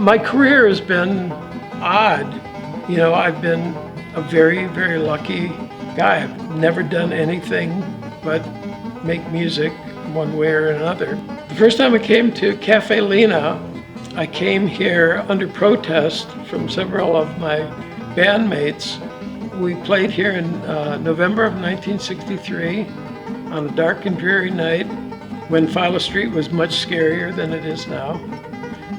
My career has been odd. You know, I've been a very, very lucky guy. I've never done anything but make music one way or another. The first time I came to Caffè Lena, I came here under protest from several of my bandmates. We played here in November of 1963 on a dark and dreary night when Philo Street was much scarier than it is now.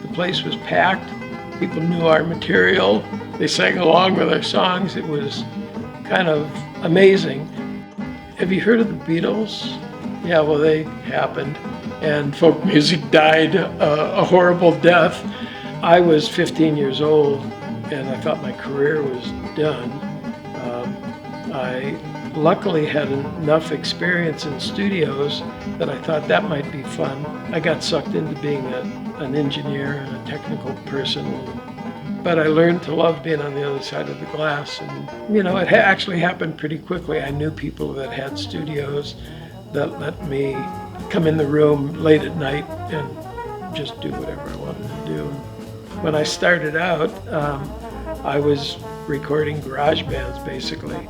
The place was packed. People knew our material. They sang along with our songs. It was kind of amazing. Have you heard of the Beatles? Yeah, well, they happened. And folk music died a horrible death. I was 15 years old, and I thought my career was done. I luckily had enough experience in studios that I thought that might be fun. I got sucked into being an engineer and a technical person, but I learned to love being on the other side of the glass. And you know, it actually happened pretty quickly. I knew people that had studios that let me come in the room late at night and just do whatever I wanted to do. When I started out, I was recording garage bands basically,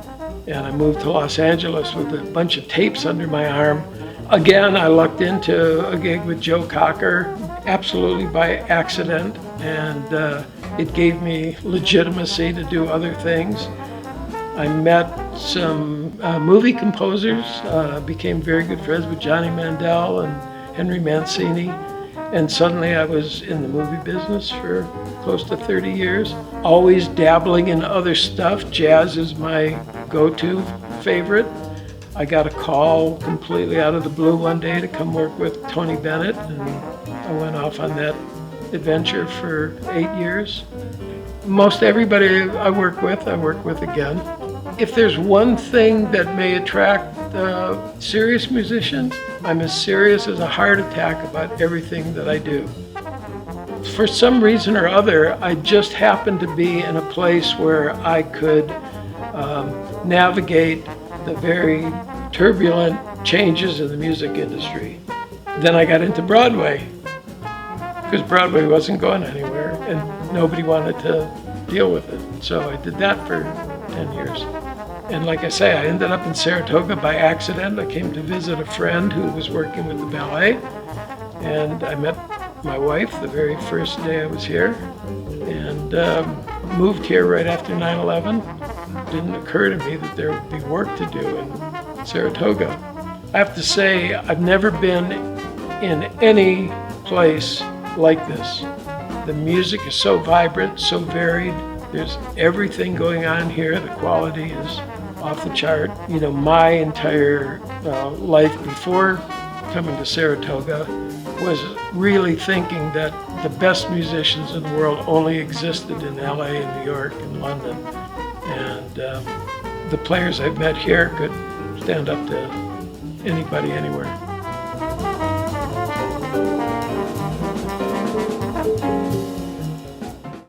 and I moved to Los Angeles with a bunch of tapes under my arm. Again, I lucked into a gig with Joe Cocker, absolutely by accident, and it gave me legitimacy to do other things. I met some movie composers, became very good friends with Johnny Mandel and Henry Mancini, and suddenly I was in the movie business for close to 30 years, always dabbling in other stuff. Jazz is my go-to favorite. I got a call completely out of the blue one day to come work with Tony Bennett, and I went off on that adventure for 8 years. Most everybody I work with again. If there's one thing that may attract serious musicians, I'm as serious as a heart attack about everything that I do. For some reason or other, I just happened to be in a place where I could navigate the very turbulent changes in the music industry. Then I got into Broadway, because Broadway wasn't going anywhere and nobody wanted to deal with it. So I did that for 10 years. And like I say, I ended up in Saratoga by accident. I came to visit a friend who was working with the ballet, and I met my wife the very first day I was here, and moved here right after 9/11. It didn't occur to me that there would be work to do in Saratoga. I have to say, I've never been in any place like this. The music is so vibrant, so varied. There's everything going on here. The quality is off the chart. You know, my entire life before coming to Saratoga was really thinking that the best musicians in the world only existed in LA and New York and London. And the players I've met here could stand up to anybody anywhere.